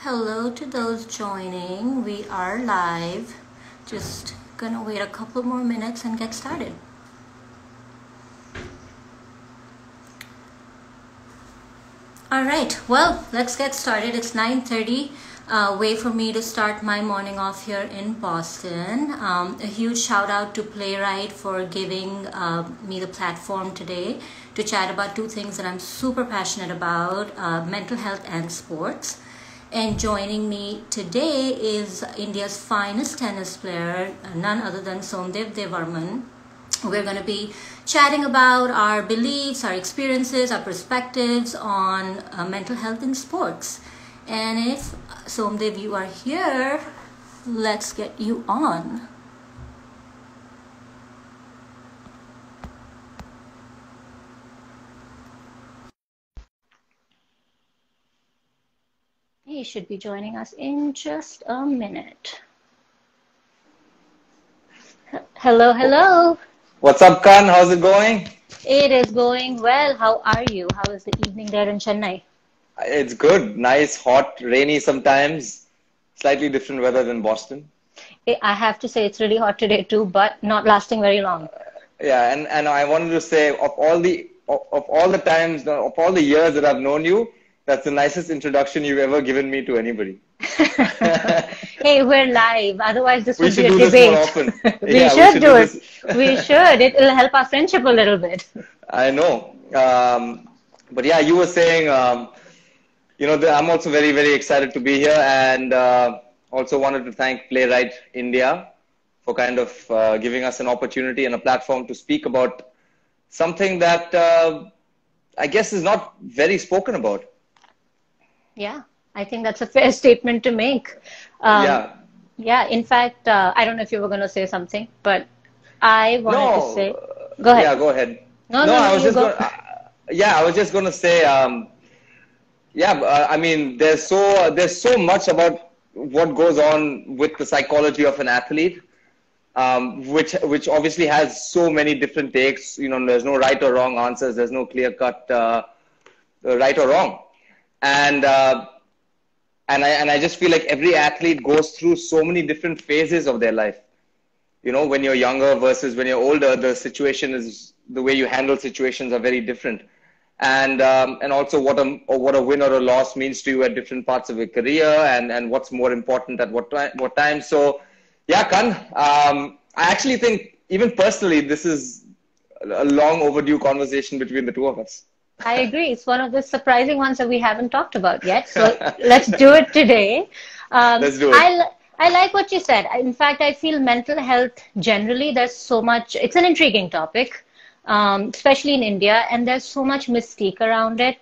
Hello to those joining. We are live. Just gonna wait a couple more minutes and get started. All right, well, let's get started. It's 9:30. Way for me to start my morning off here in Boston. A huge shout out to PlayWrite for giving me the platform today to chat about two things that I'm super passionate about, mental health and sports. And joining me today is India's finest tennis player, none other than Somdev Devvarman. We're going to be chatting about our beliefs, our experiences, our perspectives on mental health in sports. And if Somdev, you are here, let's get you on. He should be joining us in just a minute. Hello, hello. What's up, Khan? How's it going? It is going well. How are you? How is the evening there in Chennai? It's good. Nice, hot, rainy sometimes. Slightly different weather than Boston. I have to say it's really hot today too, but not lasting very long. Yeah, and I wanted to say of all the years that I've known you, that's the nicest introduction you've ever given me to anybody. Hey, we're live. Otherwise, this We would should be a do debate. this more often. We Yeah, should do it. this. We should. It'll help our friendship a little bit. I know. But yeah, you were saying, I'm also very, very excited to be here, and also wanted to thank PlayWrite India for kind of giving us an opportunity and a platform to speak about something that I guess is not very spoken about. Yeah, I think that's a fair statement to make. Yeah. Yeah, in fact, I don't know if you were going to say something, but I wanted to say, No. go ahead. Yeah, go ahead. No, I was you just go. I was just going to say, I mean, there's so much about what goes on with the psychology of an athlete, which obviously has so many different takes. There's no right or wrong answers. There's no clear cut right or wrong, and I just feel like every athlete goes through so many different phases of their life. When you're younger versus when you're older, the way you handle situations are very different. And also what a win or a loss means to you at different parts of your career, and what's more important at what time. So, yeah, Kan, I actually think, even personally, this is a long overdue conversation between the two of us. I agree. It's one of the surprising ones that we haven't talked about yet. So let's do it today. Let's do it. I like what you said. In fact, I feel mental health generally, there's so much, it's an intriguing topic, especially in India, and there's so much mystique around it.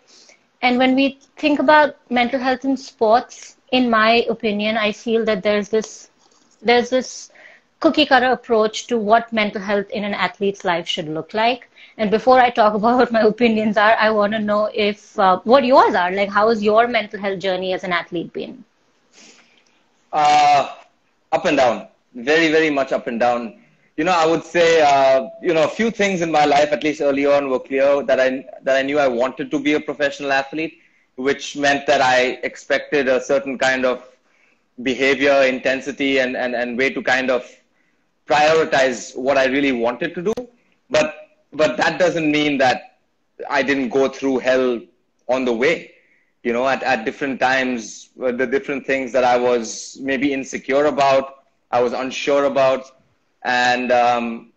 And when we think about mental health in sports, in my opinion, I feel that there's this cookie cutter approach to what mental health in an athlete's life should look like. And before I talk about what my opinions are, I want to know if what yours are. Like, how has your mental health journey as an athlete been? Up and down, very, very much up and down. I would say, a few things in my life, at least early on, were clear that I knew I wanted to be a professional athlete, which meant that I expected a certain kind of behavior, intensity, and way to kind of prioritize what I really wanted to do. But that doesn't mean that I didn't go through hell on the way. At different times, the different things that I was maybe insecure about, I was unsure about, and and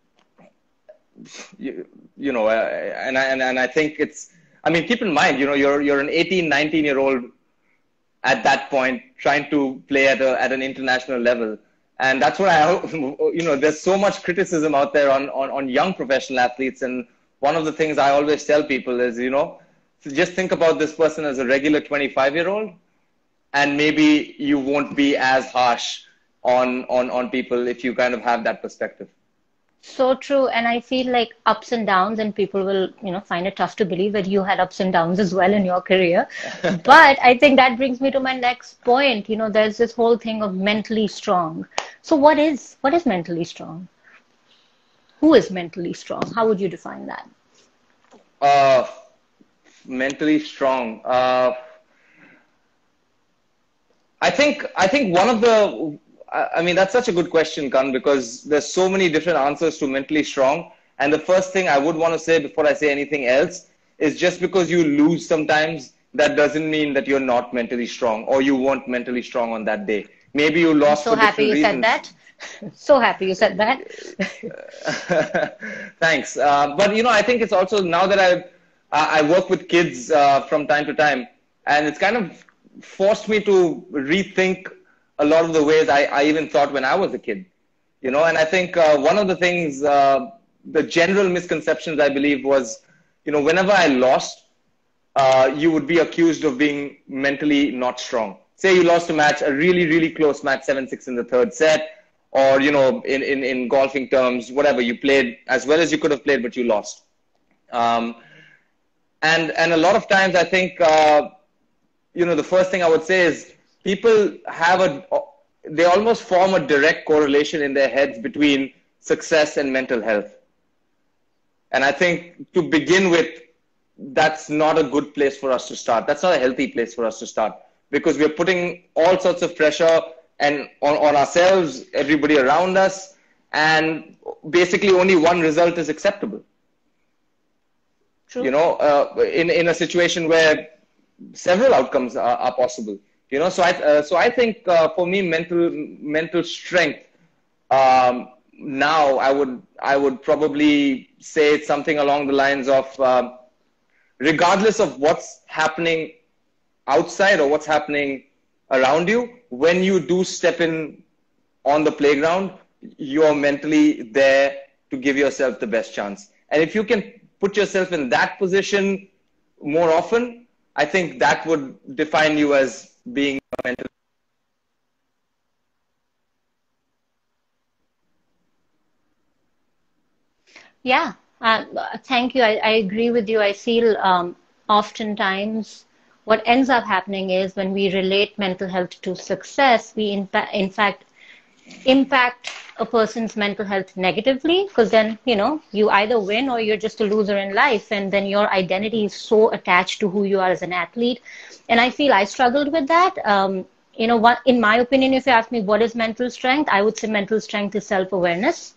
I think it's. I mean, keep in mind, you're an 18, 19-year-old at that point trying to play at an international level, and that's what there's so much criticism out there on young professional athletes, and one of the things I always tell people is, so just think about this person as a regular 25-year-old, and maybe you won't be as harsh on people if you kind of have that perspective. So true. And I feel like ups and downs, and people will, find it tough to believe that you had ups and downs as well in your career. But I think that brings me to my next point. There's this whole thing of mentally strong. So what is mentally strong? Who is mentally strong? How would you define that? Mentally strong. I think one of the, I mean, that's such a good question, Kan, because there's so many different answers to mentally strong. And the first thing I would want to say before I say anything else is just because you lose sometimes, that doesn't mean that you're not mentally strong or you weren't mentally strong on that day. Maybe you I'm lost so for happy different you said reasons. that. So happy you said that. Thanks. But, you know, I think it's also now that I work with kids from time to time, and it's kind of forced me to rethink a lot of the ways I even thought when I was a kid. You know, and I think one of the things, the general misconceptions I believe was, you know, whenever I lost, you would be accused of being mentally not strong. Say you lost a match, a really, really close match, 7-6 in the third set, or, you know, in golfing terms, whatever, you played as well as you could have played, but you lost. Um, and a lot of times I think, you know, the first thing I would say is people they almost form a direct correlation in their heads between success and mental health. And I think to begin with, that's not a good place for us to start. That's not a healthy place for us to start because we're putting all sorts of pressure and on ourselves, everybody around us, and basically only one result is acceptable. True. You know, in a situation where several outcomes are possible. You know, so I think for me, mental strength. Now, I would probably say it's something along the lines of regardless of what's happening outside or what's happening around you, when you do step in on the playground, you're mentally there to give yourself the best chance. And if you can put yourself in that position more often, I think that would define you as being a mental. Yeah, thank you. I agree with you. I feel oftentimes what ends up happening is when we relate mental health to success, we in fact impact a person's mental health negatively because then, you know, you either win or you're just a loser in life. And then your identity is so attached to who you are as an athlete. And I feel I struggled with that. You know, what, in my opinion, if you ask me what is mental strength, I would say mental strength is self-awareness.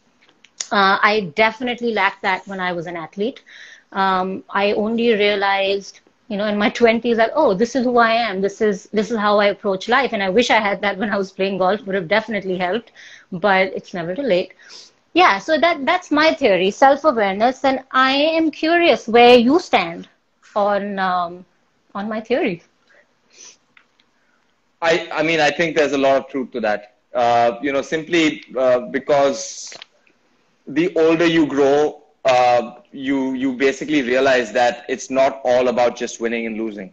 I definitely lacked that when I was an athlete. I only realized, you know, in my 20s that, oh, this is who I am. This is how I approach life. And I wish I had that when I was playing golf. Would have definitely helped, but it's never too late. Yeah, so that's my theory, self-awareness. And I am curious where you stand on my theory. I mean, I think there's a lot of truth to that. You know, simply because the older you grow, you basically realize that it's not all about just winning and losing.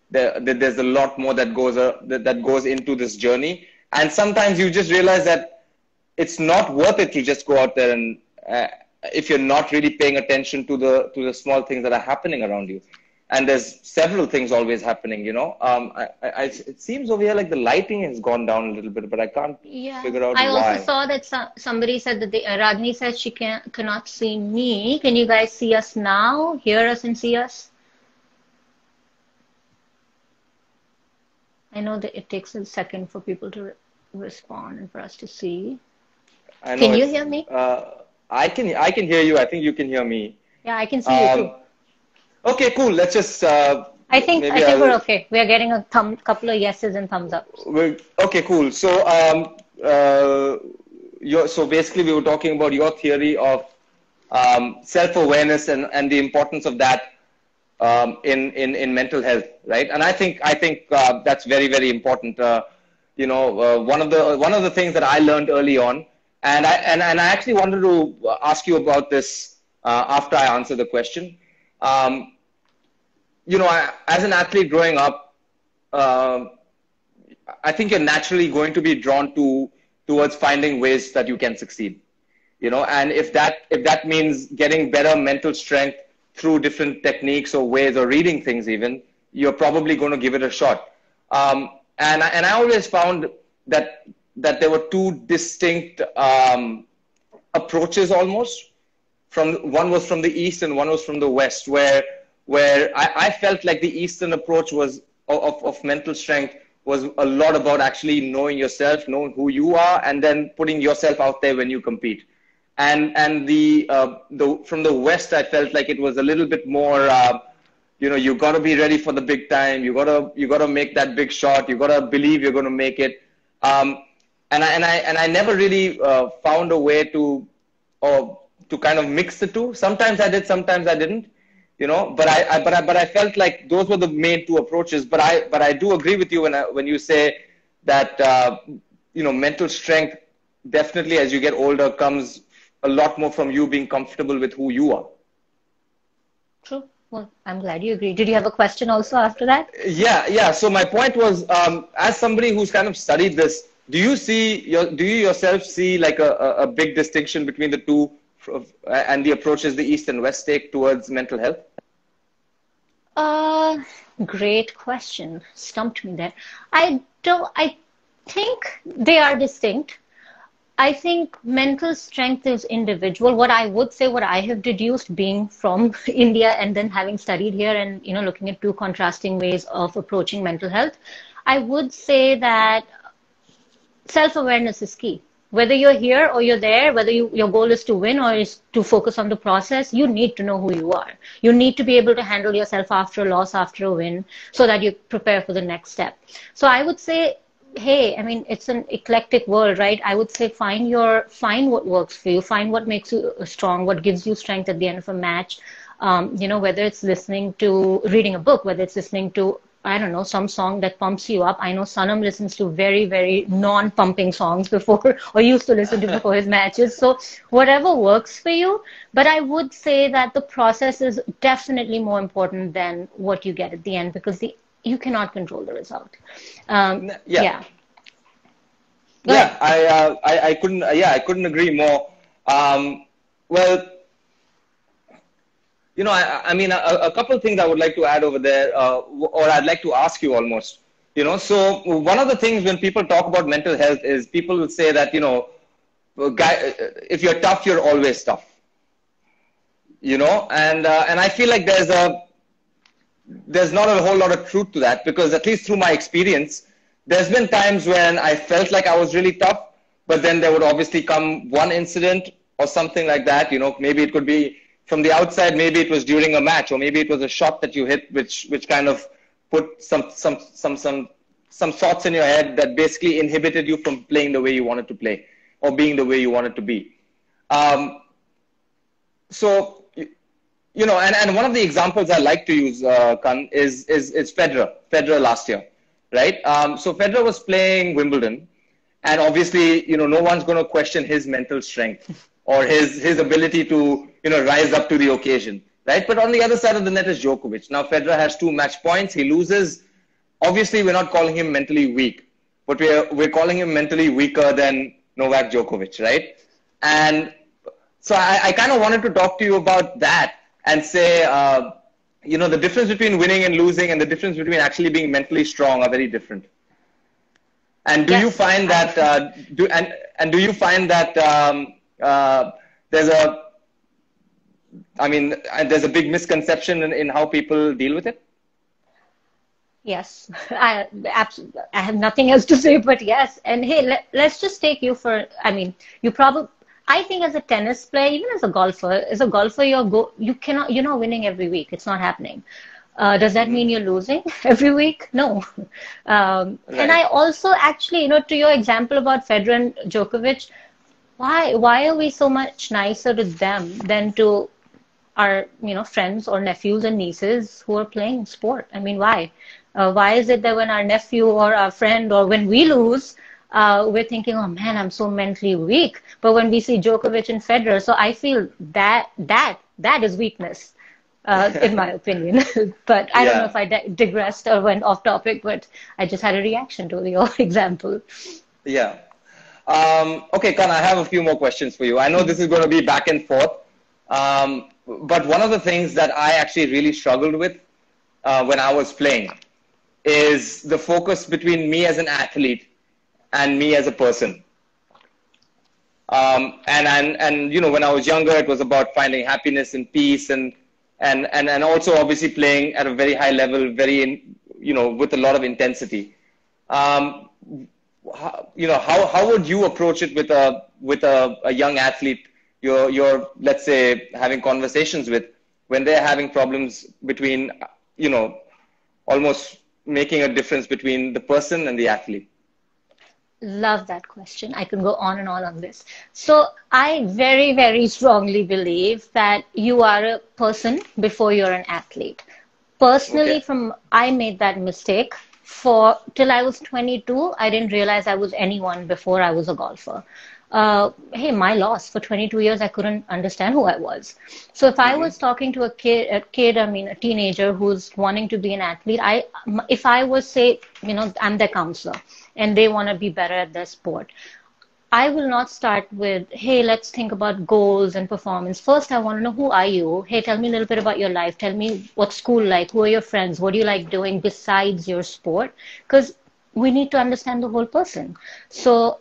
There's a lot more that goes into this journey, and sometimes you just realize that it's not worth it to just go out there and if you're not really paying attention to the small things that are happening around you. And there's several things always happening, you know. It seems over here like the lighting has gone down a little bit, but I can't figure out I also why. saw that somebody said that Ragini said she cannot see me. Can you guys see us now? Hear us and see us? I know that it takes a second for people to respond and for us to see. I know Can you hear me? I can hear you. I think you can hear me. Yeah, I can see you too. Okay, cool. Let's just. I think we're okay. We are getting a couple of yeses and thumbs up. Okay, cool. So so basically we were talking about your theory of self-awareness and the importance of that in mental health, right? And I think that's very, very important. You know, one of the things that I learned early on, and I actually wanted to ask you about this after I answer the question. You know, as an athlete growing up, I think you're naturally going to be drawn towards finding ways that you can succeed. You know, and if that means getting better mental strength through different techniques or ways or reading things even, you're probably going to give it a shot. And I always found that there were two distinct approaches almost. One was from the East and one was from the West, where I felt like the Eastern approach of mental strength was a lot about actually knowing yourself, knowing who you are, and then putting yourself out there when you compete. And the from the West, I felt like it was a little bit more, you got to be ready for the big time. You gotta make that big shot. You gotta believe you're going to make it. And I never really found a way to kind of mix the two. Sometimes I did, sometimes I didn't. But I felt like those were the main two approaches. But I do agree with you when you say that mental strength definitely as you get older comes a lot more from you being comfortable with who you are. True. Well, I'm glad you agree. Did you have a question also after that? Yeah. So my point was, as somebody who's kind of studied this, do you yourself see like a big distinction between the two and the approaches the East and West take towards mental health? Great question. Stumped me there. I think they are distinct. I think mental strength is individual. What I would say, what I have deduced being from India and then having studied here and, looking at two contrasting ways of approaching mental health, I would say that self-awareness is key. Whether you're here or you're there, whether your goal is to win or is to focus on the process, you need to know who you are. You need to be able to handle yourself after a loss, after a win, so that you prepare for the next step. So I would say, hey, I mean, it's an eclectic world, right? I would say find what works for you, find what makes you strong, what gives you strength at the end of a match. Whether it's reading a book, whether it's listening to, I don't know, some song that pumps you up. I know Sanam listens to very, very non-pumping songs before, or used to listen to before his matches. So whatever works for you. But I would say that the process is definitely more important than what you get at the end, because you cannot control the result. Yeah. I couldn't agree more. Well, I mean, a couple of things I would like to add over there, or I'd like to ask you almost. So one of the things when people talk about mental health is people will say that, if you're tough, you're always tough. And I feel like there's not a whole lot of truth to that, because at least through my experience, there's been times when I felt like I was really tough, but then there would obviously come one incident or something like that. Maybe it could be from the outside, maybe it was during a match, or maybe it was a shot that you hit, which kind of put some thoughts in your head that basically inhibited you from playing the way you wanted to play or being the way you wanted to be. And one of the examples I like to use, Kan, is Federer last year, right? So Federer was playing Wimbledon, and obviously, no one's going to question his mental strength or his ability to, rise up to the occasion, right? But on the other side of the net is Djokovic. Now, Federer has 2 match points. He loses. Obviously, we're not calling him mentally weak, but we're calling him mentally weaker than Novak Djokovic, right? And so I kind of wanted to talk to you about that and say, the difference between winning and losing and the difference between actually being mentally strong are very different. And do you find that, there's a big misconception in how people deal with it? Yes, I have nothing else to say, but yes. And hey, let's just take you for, I think as a tennis player, even as a golfer, you're not winning every week. It's not happening. Does that mean you're losing every week? No. Right. And I also actually, to your example about Federer and Djokovic, why are we so much nicer to them than to our, friends or nephews and nieces who are playing sport? I mean, why? Why is it that when our nephew or our friend or when we lose, we're thinking, oh man, I'm so mentally weak. But when we see Djokovic and Federer, so I feel that is weakness, in my opinion. But I don't know if I digressed or went off topic, but I just had a reaction to your example. Yeah. Okay, Kan, I have a few more questions for you. I know this is going to be back and forth. But one of the things that I actually really struggled with when I was playing is the focus between me as an athlete and me as a person. And when I was younger, it was about finding happiness and peace and also obviously playing at a very high level, with a lot of intensity. Um, how would you approach it with a young athlete you're let's say having conversations with when they're having problems between almost making a difference between the person and the athlete? Love that question. I can go on and on this. So I very, very strongly believe that you are a person before you're an athlete. Personally, Okay. from I made that mistake for till I was 22. I didn't realize I was anyone before I was a golfer. Hey, my loss. For 22 years, I couldn't understand who I was. So if I Mm-hmm. was talking to I mean, a teenager who's wanting to be an athlete, if I was say, I'm their counselor and they want to be better at their sport, I will not start with, hey, let's think about goals and performance. First, I want to know who are you? Hey, tell me a little bit about your life. Tell me what's school like. Who are your friends? What do you like doing besides your sport? Because we need to understand the whole person. So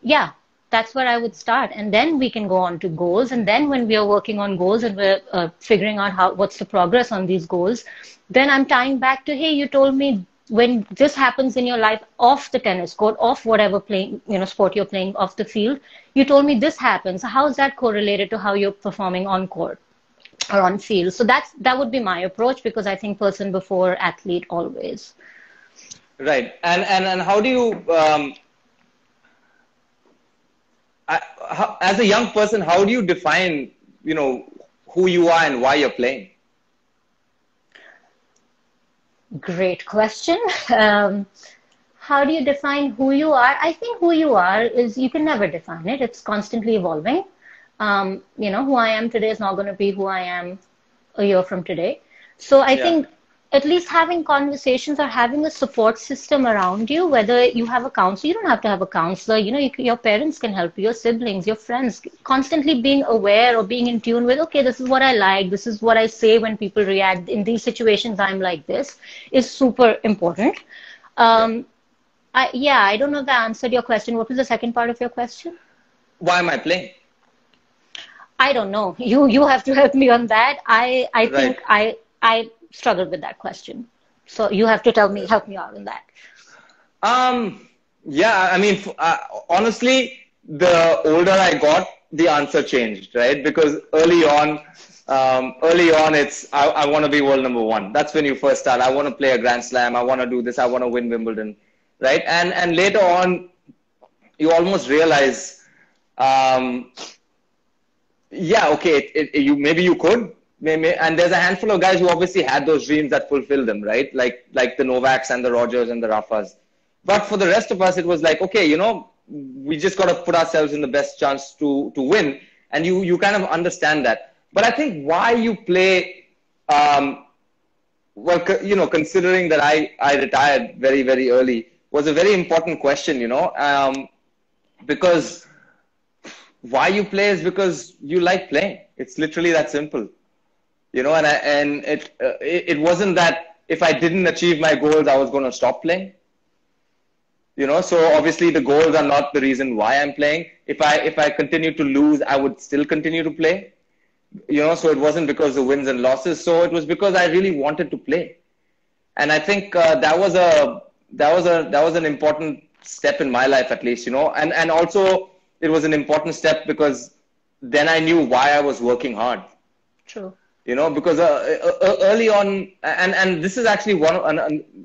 yeah, that's where I would start. And then we can go on to goals. And then when we are working on goals and we're figuring out what's the progress on these goals, then I'm tying back to, hey, you told me when this happens in your life off the tennis court, off whatever playing, sport you're playing off the field, you told me this happens. How is that correlated to how you're performing on court or on field? So that would be my approach, because I think person before athlete always. Right. And how do you as a young person, how do you define, who you are and why you're playing? Great question. How do you define who you are? I think who you are is, you can never define it. It's constantly evolving. Who I am today is not going to be who I am a year from today. So I Yeah. think at least having conversations or having a support system around you, whether you have a counselor, you don't have to have a counselor, your parents can help you, your siblings, your friends, constantly being aware or being in tune with, okay, this is what I like, this is what I say when people react in these situations, I'm like this, is super important. Yeah. I don't know if I answered your question. What was the second part of your question? Why am I playing? I don't know. You have to help me on that. I Right. think I struggled with that question. So you have to help me out on that. Yeah, I mean, honestly, the older I got, the answer changed, right? Because early on, I want to be world number one. That's when you first start. I want to play a Grand Slam. I want to do this. I want to win Wimbledon, right? And later on, you almost realize, um, yeah, okay, you maybe you could, maybe, and there's a handful of guys who obviously had those dreams that fulfilled them, right? Like the Novaks and the Rogers and the Rafas. But for the rest of us, it was like, okay, we just got to put ourselves in the best chance to win, and you kind of understand that. But I think why you play, well, considering that I retired very very early, was a very important question, because why you play is because you like playing. It's literally that simple, and it wasn't that if I didn't achieve my goals, I was going to stop playing. So obviously the goals are not the reason why I'm playing. If I continue to lose, I would still continue to play. So it wasn't because of wins and losses. So it was because I really wanted to play. And I think that was an important step in my life, at least, and also it was an important step because then I knew why I was working hard. True. Because early on, and this is actually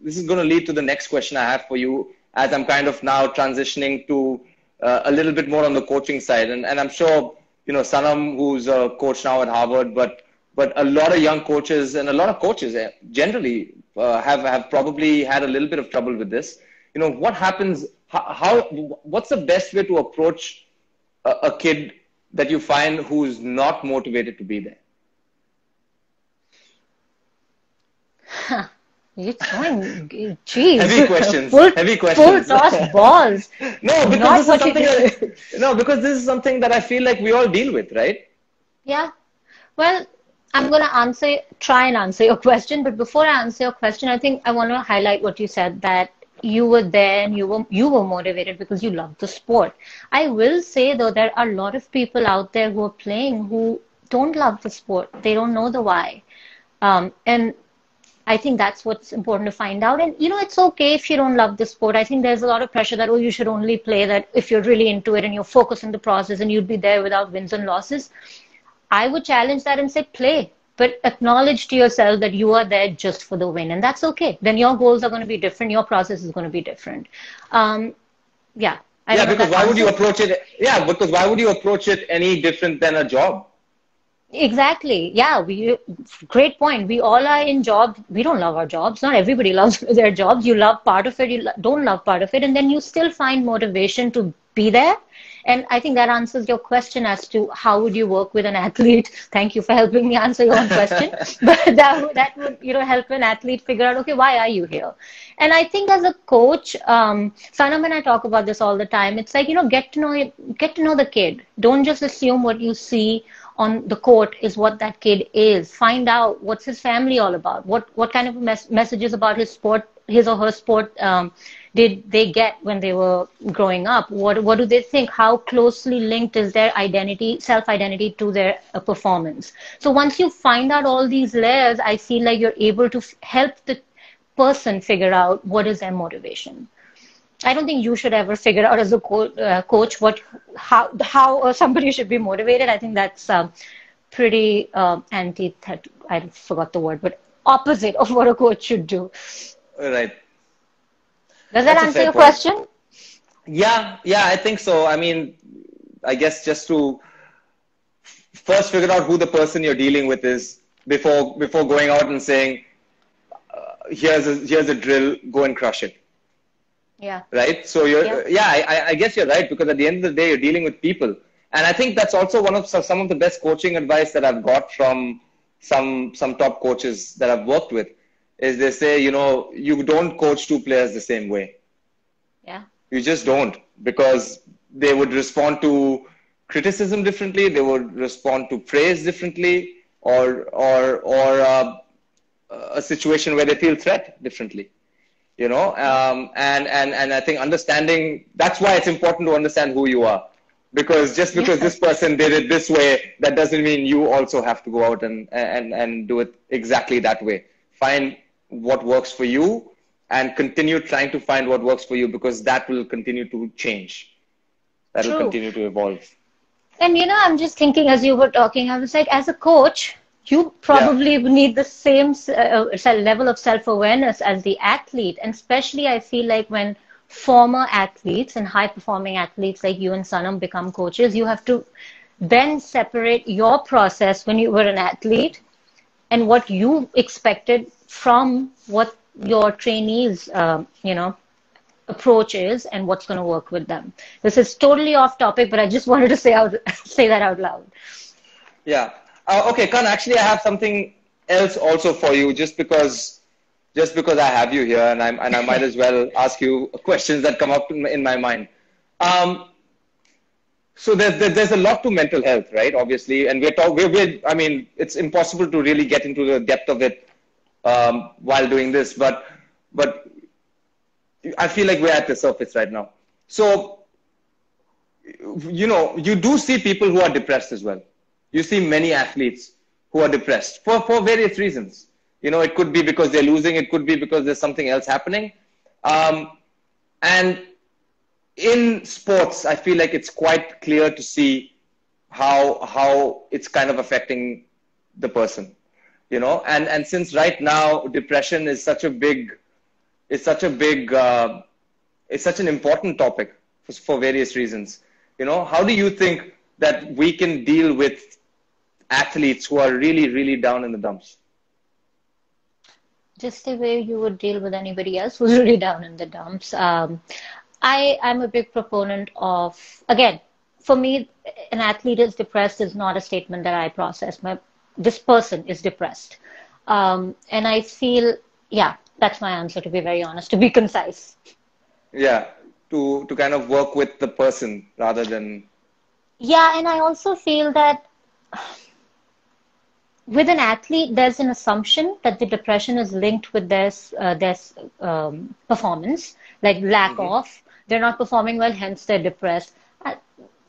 this is going to lead to the next question I have for you, as I'm kind of now transitioning to a little bit more on the coaching side, and I'm sure Sanam, who's a coach now at Harvard, but a lot of young coaches and a lot of coaches generally have probably had a little bit of trouble with this. What happens? What's the best way to approach a kid that you find who's not motivated to be there? You're throwing, geez, Heavy questions. full, Heavy full questions. toss balls. No, because Not this is what something you. because this is something that I feel like we all deal with, right? Yeah. Well, I'm going to try and answer your question, but before I answer your question, I think I want to highlight what you said, that you were there and you were motivated because you loved the sport. I will say though, there are a lot of people out there who are playing who don't love the sport. They don't know the why. And I think that's what's important to find out. And, it's okay if you don't love the sport. I think there's a lot of pressure that, oh, you should only play that if you're really into it and you're focused on the process and you'd be there without wins and losses. I would challenge that and say, play, but acknowledge to yourself that you are there just for the win. And that's okay. Then your goals are going to be different. Your process is going to be different. Yeah. I Yeah, don't know if because that why would you answers. approach it? Yeah, because why would you approach it any different than a job? Exactly. Yeah, great point. We all are in jobs. We don't love our jobs. Not everybody loves their jobs. You love part of it, don't love part of it, and then you still find motivation to be there. And I think that answers your question as to how would you work with an athlete. Thank you for helping me answer your own question. But that would, help an athlete figure out, okay, why are you here? And I think as a coach, Sanam and I talk about this all the time. It's like, get to know the kid. Don't just assume what you see on the court is what that kid is. Find out what's his family all about. What kind of messages about his sport, his or her sport, did they get when they were growing up? What do they think? How closely linked is their identity, self-identity to their performance? So once you find out all these layers, I feel like you're able to help the person figure out what is their motivation. I don't think you should ever figure out as a coach how somebody should be motivated. I think that's pretty I forgot the word, but opposite of what a coach should do. Right. Does that That's a answer fair your point. question? Yeah, I think so. I mean, I guess just to first figure out who the person you're dealing with is before going out and saying, here's a drill, go and crush it. Yeah. Right? So Yeah. I guess you're right, because at the end of the day, you're dealing with people. And I think that's also one of some of the best coaching advice that I've got from some top coaches that I've worked with, is they say, you don't coach two players the same way. Yeah. You just don't, because they would respond to criticism differently. They would respond to praise differently, or a situation where they feel threat differently. Yeah. And I think understanding, that's why it's important to understand who you are, because just because Yeah. this person did it this way, that doesn't mean you also have to go out and do it exactly that way. Find what works for you and continue trying to find what works for you, because that will continue to change. That will True. continue to evolve. And I'm just thinking as you were talking, I was like, as a coach, you Yeah. probably need the same level of self-awareness as the athlete. And especially, I feel like when former athletes and high-performing athletes like you and Sanam become coaches, you have to then separate your process when you were an athlete and what you expected from what your trainees, approach is and what's going to work with them. This is totally off topic, but I just wanted to say that out loud. Yeah. Okay, Khan, actually, I have something else also for you, just because I have you here, and I might as well ask you questions that come up in my mind. Um, so there's a lot to mental health, right? Obviously, and I mean, it's impossible to really get into the depth of it while doing this, but I feel like we're at the surface right now. So, you do see people who are depressed as well. You see many athletes who are depressed for various reasons. It could be because they're losing. It could be because there's something else happening. And in sports, I feel like it's quite clear to see how it's kind of affecting the person. And since right now depression is such a big, it's such a big, it's such an important topic for various reasons. How do you think that we can deal with athletes who are really, really down in the dumps? Just the way you would deal with anybody else who's really down in the dumps. I'm a big proponent of, again, for me, an athlete is depressed is not a statement that I process. This person is depressed. And I feel, yeah, that's my answer, to be very honest, to be concise. Yeah, to kind of work with the person rather than. Yeah, and I also feel that with an athlete, there's an assumption that the depression is linked with their performance, like lack Mhm. of. They're not performing well, hence they're depressed. I,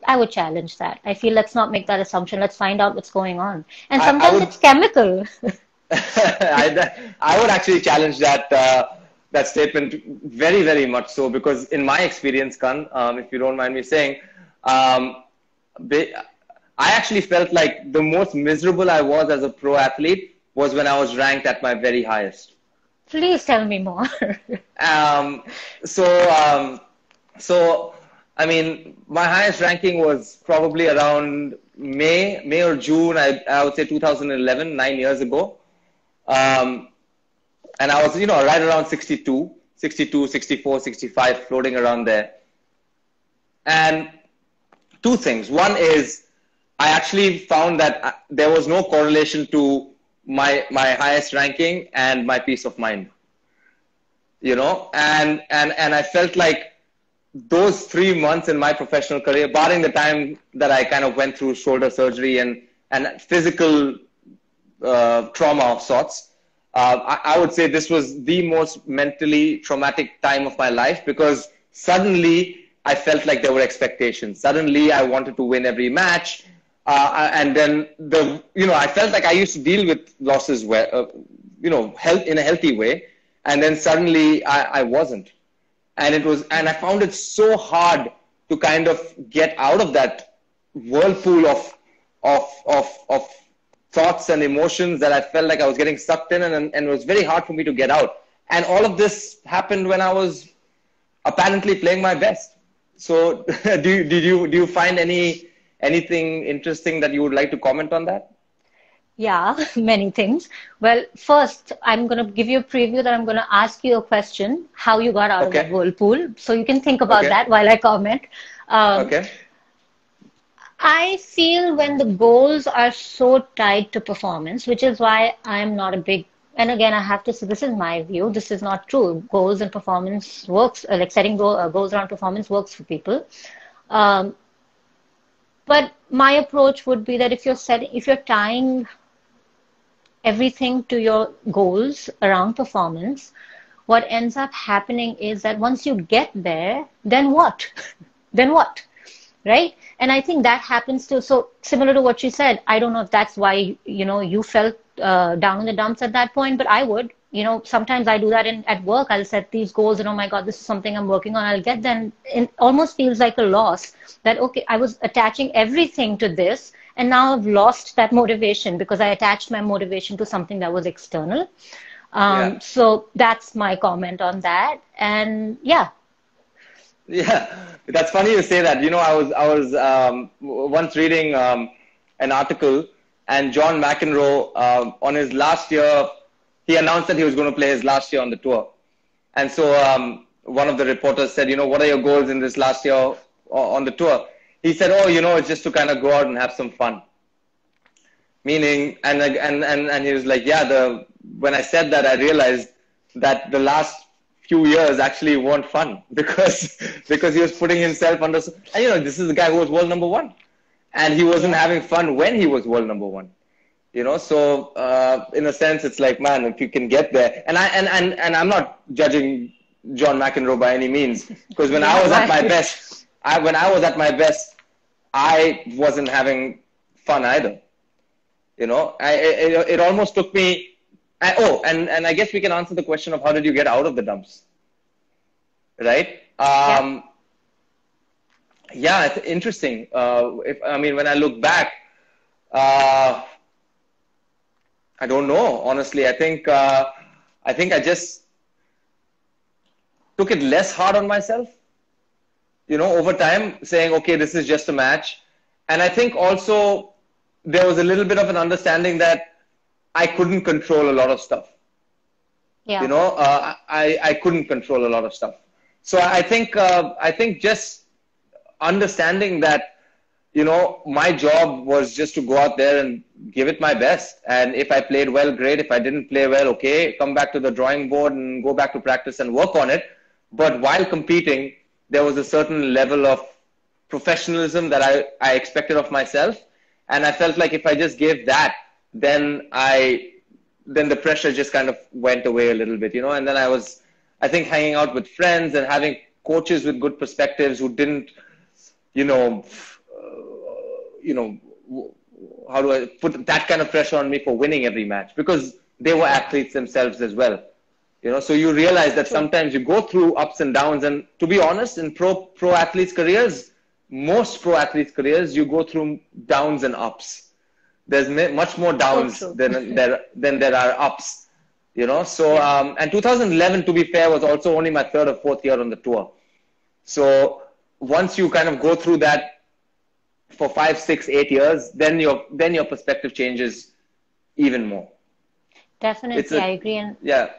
I would challenge that. I feel let's not make that assumption. Let's find out what's going on. And I sometimes would it's chemical. I would actually challenge that statement very, very much so, because in my experience, Kan, if you don't mind me saying, um, I actually felt like the most miserable I was as a pro athlete was when I was ranked at my very highest. Please tell me more. Um, so, um, so, I mean, my highest ranking was probably around May or June, I would say 2011, 9 years ago. Um, and I was, right around 62, 62, 64, 65, floating around there. And two things. One is I actually found that there was no correlation to my highest ranking and my peace of mind. And I felt like those 3 months in my professional career, barring the time that I kind of went through shoulder surgery and physical trauma of sorts, I would say this was the most mentally traumatic time of my life, because suddenly I felt like there were expectations. Suddenly I wanted to win every match. And then I felt like I used to deal with losses where, in a healthy way. And then suddenly I wasn't. And I found it so hard to kind of get out of that whirlpool of thoughts and emotions that I felt like I was getting sucked in, and it was very hard for me to get out. And all of this happened when I was apparently playing my best. So do you find anything interesting that you would like to comment on that? Yeah, many things. Well, first, I'm going to give you a preview that I'm going to ask you a question, how you got out of that Okay. whirlpool. So you can think about Okay. that while I comment. Um, Okay. I feel when the goals are so tied to performance, which is why I'm not a big, and again, I have to say, this is my view. This is not true. Goals and performance works, like setting goals around performance works for people. Um, but my approach would be that if you're tying everything to your goals around performance, what ends up happening is that once you get there, then what? Then what? Right? And I think that happens to, so similar to what you said, I don't know if that's why, you felt down in the dumps at that point, but I would. Sometimes I do that at work. I'll set these goals and, oh my God, this is something I'm working on. I'll get them. It almost feels like a loss that, okay, I was attaching everything to this, and now I've lost that motivation because I attached my motivation to something that was external. Yeah. So that's my comment on that. And yeah. Yeah, that's funny you say that. I was once reading an article, and John McEnroe, on his last year, he announced that he was going to play his last year on the tour. And so one of the reporters said, what are your goals in this last year on the tour? He said, oh, it's just to kind of go out and have some fun. Meaning, and he was like, yeah, when I said that, I realized that the last few years actually weren't fun because he was putting himself under, and this is the guy who was world number one, and he wasn't having fun when he was world number one. So in a sense, it's like, man, if you can get there, and I'm not judging John McEnroe by any means, because when I was at my best, I wasn't having fun either. It almost took me. And I guess we can answer the question of how did you get out of the dumps, right? Yeah, it's interesting. When I look back, I don't know. Honestly, I think I just took it less hard on myself. Over time, saying, okay, this is just a match, and I think also there was a little bit of an understanding that I couldn't control a lot of stuff. Yeah. I couldn't control a lot of stuff. So I think just understanding that, my job was just to go out there and give it my best. And if I played well, great. If I didn't play well, okay, come back to the drawing board and go back to practice and work on it. But while competing, there was a certain level of professionalism that I expected of myself. And I felt like if I just gave that, then the pressure just kind of went away a little bit, and then I think hanging out with friends and having coaches with good perspectives who didn't, how do I put that kind of pressure on me for winning every match? Because they were athletes themselves as well. So you realize that sometimes you go through ups and downs, and to be honest, in pro athletes' careers, most pro athletes' careers, you go through downs and ups. There's much more downs than there are ups. So and 2011, to be fair, was also only my third or fourth year on the tour. So once you kind of go through that for 5, 6, 8 years, then your perspective changes even more. Definitely, I agree, and yeah,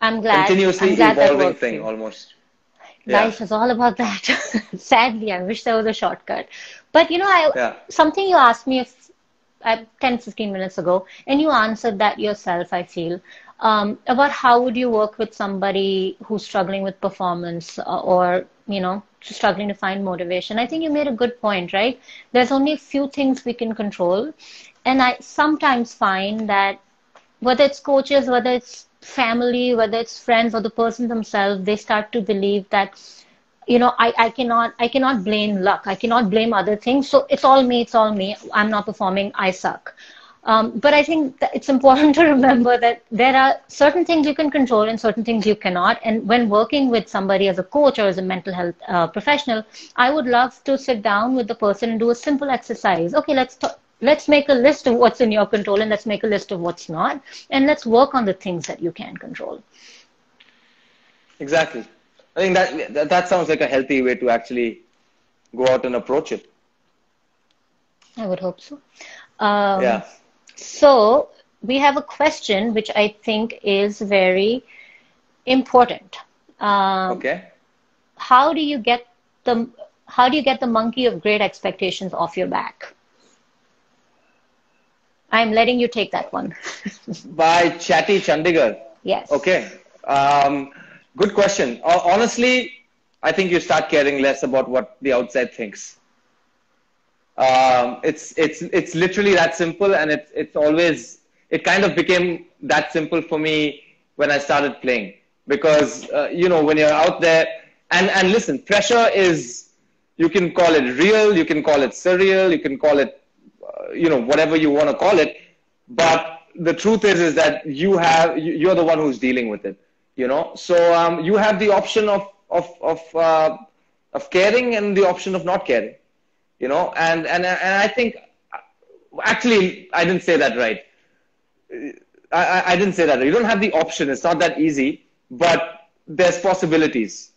I'm glad. Continuously evolving thing, almost. Life is all about that. Sadly, I wish there was a shortcut. But something you asked me 10, 15 minutes ago, and you answered that yourself, I feel, about how would you work with somebody who's struggling with performance or struggling to find motivation. I think you made a good point, right? There's only a few things we can control. And I sometimes find that whether it's coaches, whether it's family, whether it's friends or the person themselves, they start to believe that, I cannot blame luck. I cannot blame other things. So it's all me. I'm not performing. I suck. But I think that it's important to remember that there are certain things you can control and certain things you cannot. And when working with somebody as a coach or as a mental health professional, I would love to sit down with the person and do a simple exercise. Okay, let's make a list of what's in your control and let's make a list of what's not. And let's work on the things that you can control. Exactly. I think that sounds like a healthy way to actually go out and approach it. I would hope so. Yeah. So we have a question which I think is very important. Okay. How do you get the monkey of great expectations off your back? I'm letting you take that one. By Chatty Chandigarh. Yes. Okay. Good question. Honestly, I think you start caring less about what the outside thinks. It's literally that simple, and it kind of became that simple for me when I started playing, because when you're out there and listen, pressure is, you can call it real, you can call it surreal, you can call it whatever you want to call it, but the truth is that you're the one who's dealing with it, so you have the option of caring and the option of not caring. And I think, actually, I didn't say that right. I didn't say that right. You don't have the option. It's not that easy, but there's possibilities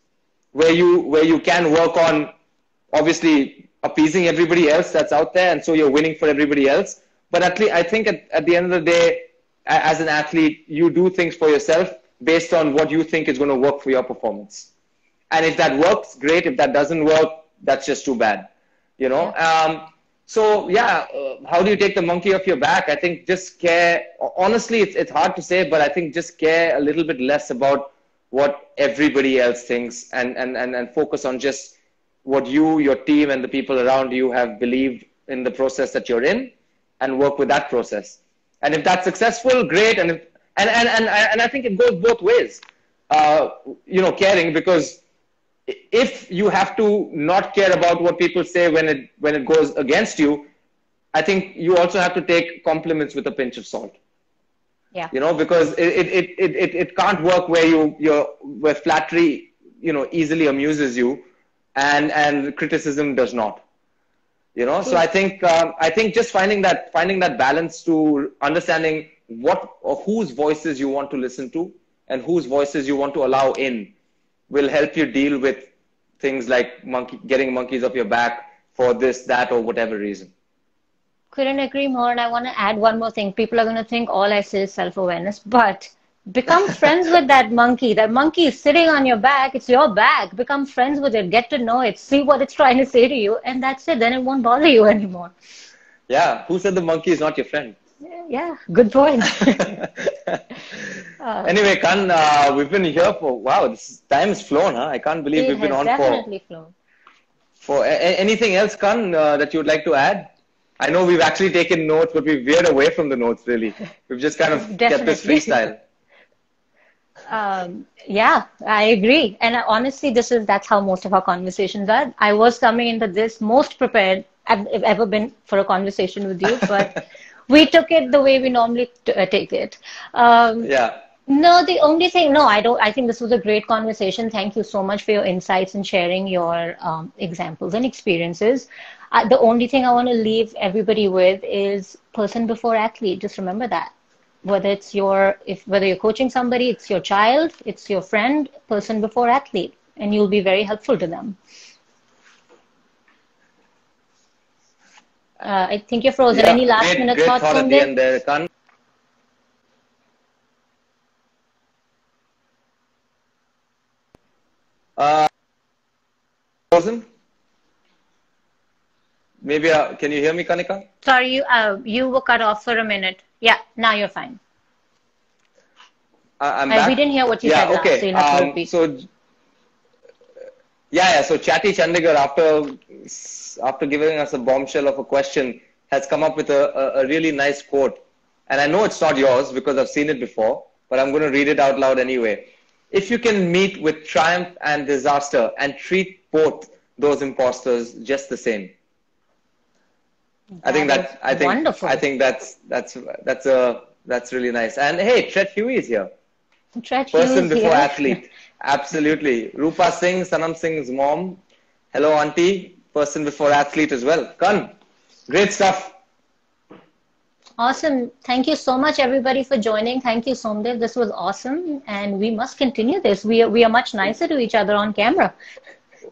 where you can work on, obviously, appeasing everybody else that's out there, and so you're winning for everybody else. But at least I think at the end of the day, as an athlete, you do things for yourself based on what you think is going to work for your performance. And if that works, great. If that doesn't work, that's just too bad. How do you take the monkey off your back? I think just care. Honestly, it's hard to say, but I think just care a little bit less about what everybody else thinks, and focus on just what you, your team, and the people around you have believed in the process that you're in, and work with that process. And if that's successful, great. And I think it goes both ways. Caring, because if you have to not care about what people say when it goes against you, I think you also have to take compliments with a pinch of salt. Yeah. Because it can't work where flattery, easily amuses you, and criticism does not. So I think just finding that balance to understanding what or whose voices you want to listen to and whose voices you want to allow in will help you deal with things like getting monkeys off your back for this, that, or whatever reason. Couldn't agree more. And I want to add one more thing. People are going to think all I say is self-awareness, but become friends with that monkey. That monkey is sitting on your back. It's your back. Become friends with it. Get to know it. See what it's trying to say to you. And that's it. Then it won't bother you anymore. Yeah. Who said the monkey is not your friend? Yeah. Good point. Anyway, Kan, we've been here for, wow, this time has flown, huh? I can't believe we've been on definitely flown. For anything else, Kan, that you would like to add? I know we've actually taken notes, but we've veered away from the notes, really. We've just kind of kept this freestyle. Yeah, I agree. And honestly, that's how most of our conversations are. I was coming into this most prepared I've ever been for a conversation with you, but We took it the way we normally take it. Yeah. No, the only thing, no, I don't. I think this was a great conversation. Thank you so much for your insights and sharing your examples and experiences. The only thing I want to leave everybody with is person before athlete. Just remember that. Whether it's whether you're coaching somebody, it's your child, it's your friend, person before athlete, and you'll be very helpful to them. I think you're frozen. Yeah, Any last minute great thoughts thought on at the this? end there, Kan. Uh, Frozen? Maybe, can you hear me, Kanika? Sorry, you were cut off for a minute. Yeah, now you're fine. I'm We back. didn't hear what you Yeah, said last, so okay. you'll have to repeat. So Chatty Chandigarh, after giving us a bombshell of a question, has come up with a really nice quote. And I know it's not yours because I've seen it before, but I'm going to read it out loud anyway. If you can meet with triumph and disaster and treat both those imposters just the same. Wonderful. I think that's really nice. And hey, Tret Huey is here. Person before athlete. Absolutely. Rupa Singh, Sanam Singh's mom. Hello, auntie. Person before athlete as well. Kan, great stuff. Awesome. Thank you so much, everybody, for joining. Thank you, Somdev. This was awesome. And we must continue this. We are much nicer to each other on camera.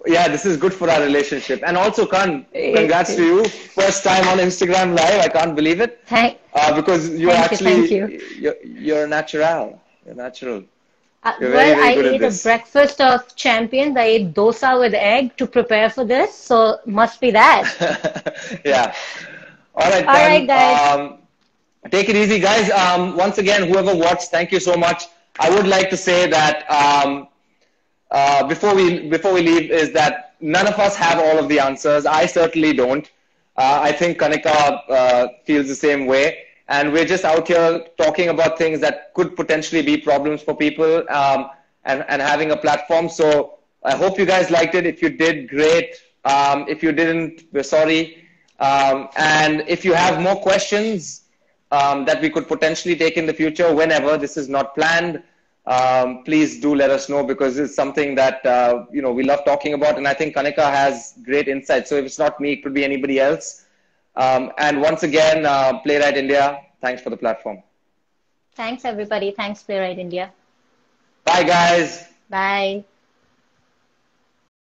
Yeah, this is good for our relationship. And also, Kan, congrats to you. First time on Instagram Live. I can't believe it. Because you're you're natural. You're natural. You're I ate a breakfast of champions. I ate dosa with egg to prepare for this. So must be that. Yeah. All right, All right, guys. Take it easy, guys. Once again, whoever watched, thank you so much. I would like to say that before we leave is that none of us have all of the answers. I certainly don't. I think Kanika feels the same way. And we're just out here talking about things that could potentially be problems for people and having a platform. So I hope you guys liked it. If you did, great. If you didn't, we're sorry. And if you have more questions that we could potentially take in the future, whenever, this is not planned, please do let us know, because it's something that we love talking about, and I think Kanika has great insight. So if it's not me, it could be anybody else. And once again, PlayWrite India, thanks for the platform. Thanks, everybody. Thanks, PlayWrite India. Bye, guys. Bye.